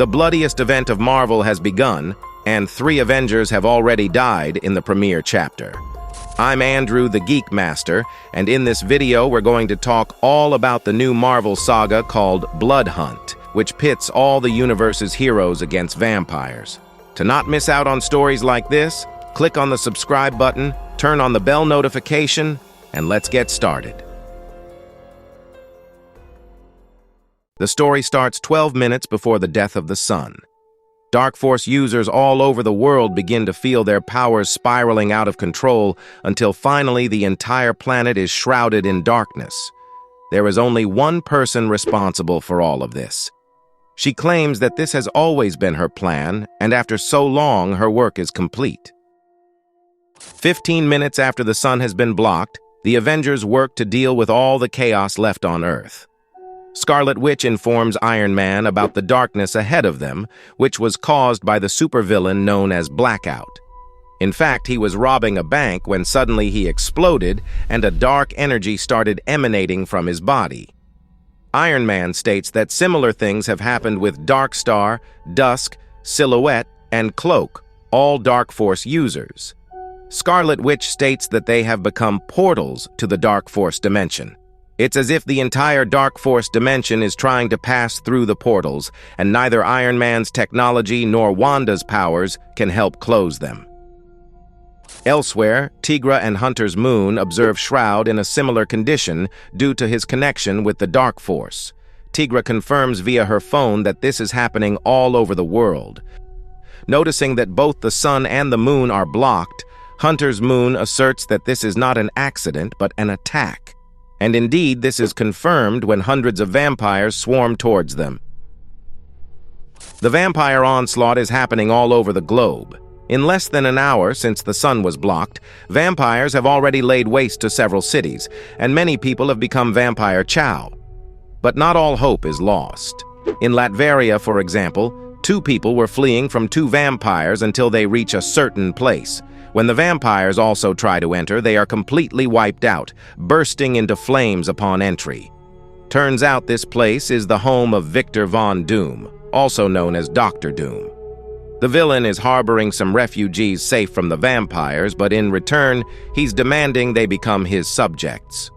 The bloodiest event of Marvel has begun, and 3 Avengers have already died in the premiere chapter. I'm Andrew, the Geek Master, and in this video we're going to talk all about the new Marvel saga called Blood Hunt, which pits all the universe's heroes against vampires. To not miss out on stories like this, click on the subscribe button, turn on the bell notification, and let's get started. The story starts 12 minutes before the death of the sun. Dark Force users all over the world begin to feel their powers spiraling out of control until finally the entire planet is shrouded in darkness. There is only one person responsible for all of this. She claims that this has always been her plan, and after so long, her work is complete. 15 minutes after the sun has been blocked, the Avengers work to deal with all the chaos left on Earth. Scarlet Witch informs Iron Man about the darkness ahead of them, which was caused by the supervillain known as Blackout. In fact, he was robbing a bank when suddenly he exploded and a dark energy started emanating from his body. Iron Man states that similar things have happened with Darkstar, Dusk, Silhouette, and Cloak, all Dark Force users. Scarlet Witch states that they have become portals to the Dark Force dimension. It's as if the entire Dark Force dimension is trying to pass through the portals, and neither Iron Man's technology nor Wanda's powers can help close them. Elsewhere, Tigra and Hunter's Moon observe Shroud in a similar condition due to his connection with the Dark Force. Tigra confirms via her phone that this is happening all over the world. Noticing that both the sun and the moon are blocked, Hunter's Moon asserts that this is not an accident but an attack. And indeed, this is confirmed when hundreds of vampires swarm towards them. The vampire onslaught is happening all over the globe. In less than an hour since the sun was blocked, vampires have already laid waste to several cities, and many people have become vampire chow. But not all hope is lost. In Latveria, for example, 2 people were fleeing from 2 vampires until they reach a certain place. When the vampires also try to enter, they are completely wiped out, bursting into flames upon entry. Turns out this place is the home of Victor Von Doom, also known as Dr. Doom. The villain is harboring some refugees safe from the vampires, but in return, he's demanding they become his subjects.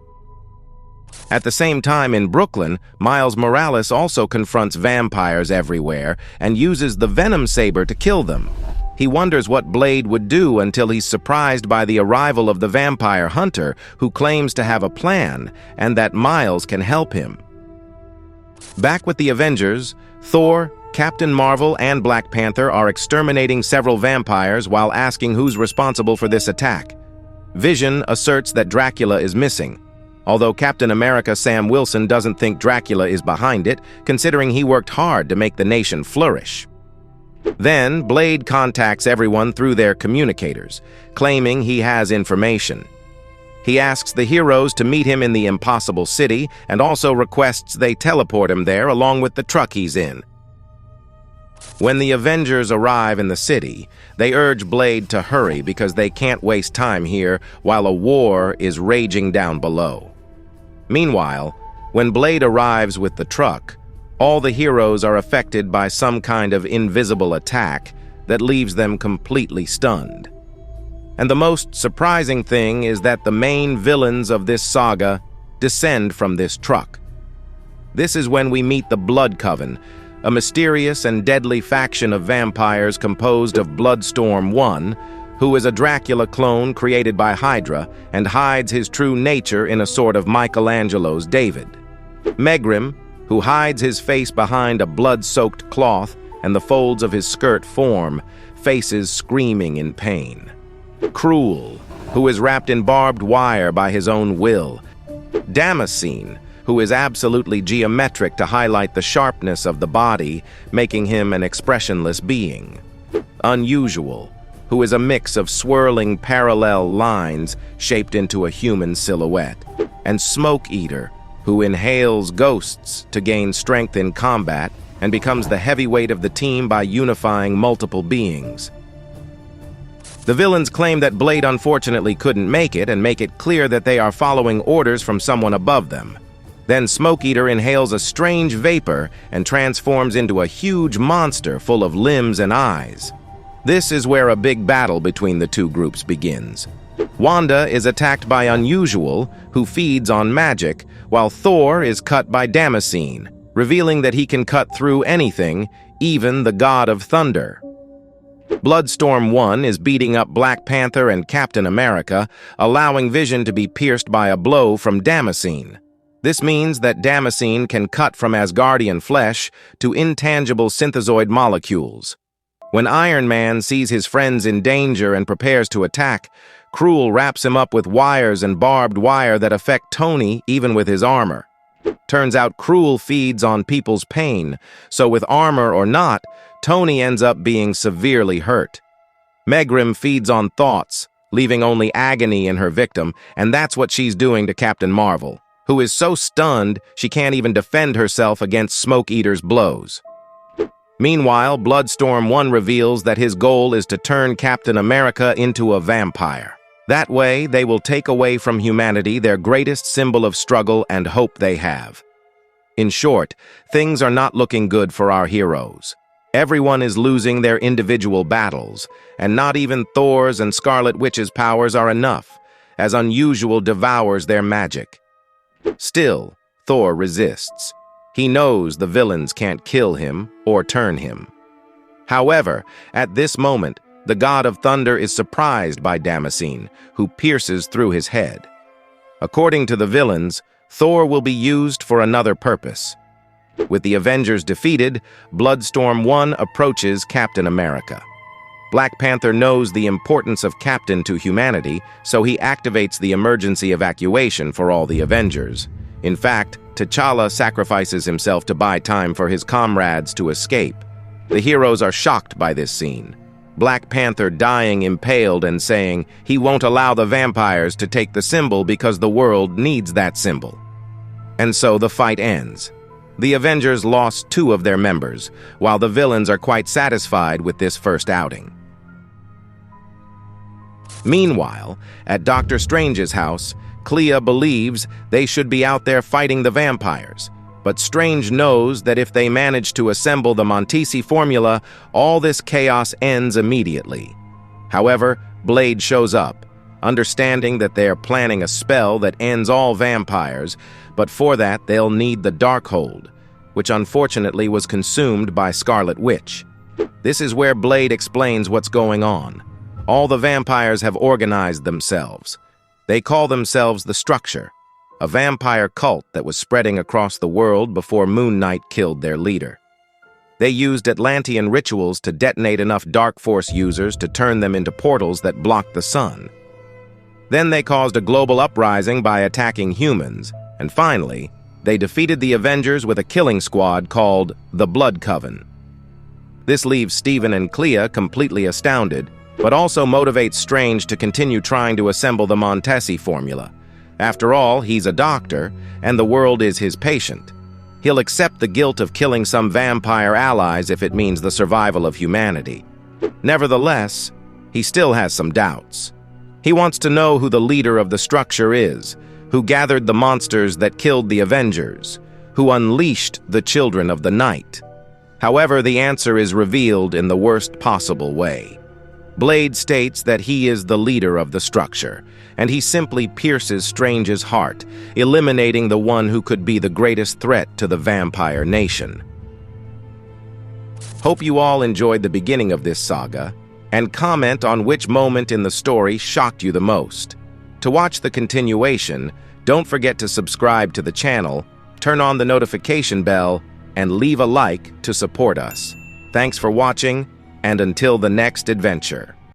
At the same time in Brooklyn, Miles Morales also confronts vampires everywhere and uses the Venom Saber to kill them. He wonders what Blade would do until he's surprised by the arrival of the vampire hunter, who claims to have a plan and that Miles can help him. Back with the Avengers, Thor, Captain Marvel, and Black Panther are exterminating several vampires while asking who's responsible for this attack. Vision asserts that Dracula is missing, although Captain America Sam Wilson doesn't think Dracula is behind it, considering he worked hard to make the nation flourish. Then, Blade contacts everyone through their communicators, claiming he has information. He asks the heroes to meet him in the Impossible City and also requests they teleport him there along with the truck he's in. When the Avengers arrive in the city, they urge Blade to hurry because they can't waste time here while a war is raging down below. Meanwhile, when Blade arrives with the truck, all the heroes are affected by some kind of invisible attack that leaves them completely stunned. And the most surprising thing is that the main villains of this saga descend from this truck. This is when we meet the Blood Coven, a mysterious and deadly faction of vampires composed of Bloodstorm 1, who is a Dracula clone created by Hydra and hides his true nature in a sort of Michelangelo's David. Megrim, who hides his face behind a blood-soaked cloth and the folds of his skirt form, faces screaming in pain. Cruel, who is wrapped in barbed wire by his own will. Damascene, who is absolutely geometric to highlight the sharpness of the body, making him an expressionless being. Unusual, who is a mix of swirling parallel lines shaped into a human silhouette. And Smoke Eater, who inhales ghosts to gain strength in combat and becomes the heavyweight of the team by unifying multiple beings. The villains claim that Blade unfortunately couldn't make it and make it clear that they are following orders from someone above them. Then Smoke Eater inhales a strange vapor and transforms into a huge monster full of limbs and eyes. This is where a big battle between the two groups begins. Wanda is attacked by Unusual, who feeds on magic, while Thor is cut by Damascene, revealing that he can cut through anything, even the God of Thunder. Bloodstorm 1 is beating up Black Panther and Captain America, allowing Vision to be pierced by a blow from Damascene. This means that Damascene can cut from Asgardian flesh to intangible synthezoid molecules. When Iron Man sees his friends in danger and prepares to attack, Cruel wraps him up with wires and barbed wire that affect Tony even with his armor. Turns out Cruel feeds on people's pain, so with armor or not, Tony ends up being severely hurt. Megrim feeds on thoughts, leaving only agony in her victim, and that's what she's doing to Captain Marvel, who is so stunned she can't even defend herself against Smoke Eater's blows. Meanwhile, Bloodstorm 1 reveals that his goal is to turn Captain America into a vampire. That way, they will take away from humanity their greatest symbol of struggle and hope they have. In short, things are not looking good for our heroes. Everyone is losing their individual battles, and not even Thor's and Scarlet Witch's powers are enough, as Unusual devours their magic. Still, Thor resists. He knows the villains can't kill him or turn him. However, at this moment, the God of Thunder is surprised by Damascene, who pierces through his head. According to the villains, Thor will be used for another purpose. With the Avengers defeated, Bloodstorm 1 approaches Captain America. Black Panther knows the importance of Captain to humanity, so he activates the emergency evacuation for all the Avengers. In fact, T'Challa sacrifices himself to buy time for his comrades to escape. The heroes are shocked by this scene. Black Panther dying impaled and saying he won't allow the vampires to take the symbol because the world needs that symbol. And so the fight ends. The Avengers lost 2 of their members, while the villains are quite satisfied with this first outing. Meanwhile, at Doctor Strange's house, Clea believes they should be out there fighting the vampires, but Strange knows that if they manage to assemble the Montesi formula, all this chaos ends immediately. However, Blade shows up, understanding that they are planning a spell that ends all vampires, but for that they'll need the Darkhold, which unfortunately was consumed by Scarlet Witch. This is where Blade explains what's going on. All the vampires have organized themselves. They call themselves the Structure, a vampire cult that was spreading across the world before Moon Knight killed their leader. They used Atlantean rituals to detonate enough Dark Force users to turn them into portals that blocked the sun. Then they caused a global uprising by attacking humans, and finally, they defeated the Avengers with a killing squad called the Blood Coven. This leaves Stephen and Clea completely astounded, but also motivates Strange to continue trying to assemble the Montesi formula. After all, he's a doctor, and the world is his patient. He'll accept the guilt of killing some vampire allies if it means the survival of humanity. Nevertheless, he still has some doubts. He wants to know who the leader of the Structure is, who gathered the monsters that killed the Avengers, who unleashed the Children of the Night. However, the answer is revealed in the worst possible way. Blade states that he is the leader of the Structure, and he simply pierces Strange's heart, eliminating the one who could be the greatest threat to the vampire nation. Hope you all enjoyed the beginning of this saga, and comment on which moment in the story shocked you the most. To watch the continuation, don't forget to subscribe to the channel, turn on the notification bell, and leave a like to support us. Thanks for watching, and until the next adventure.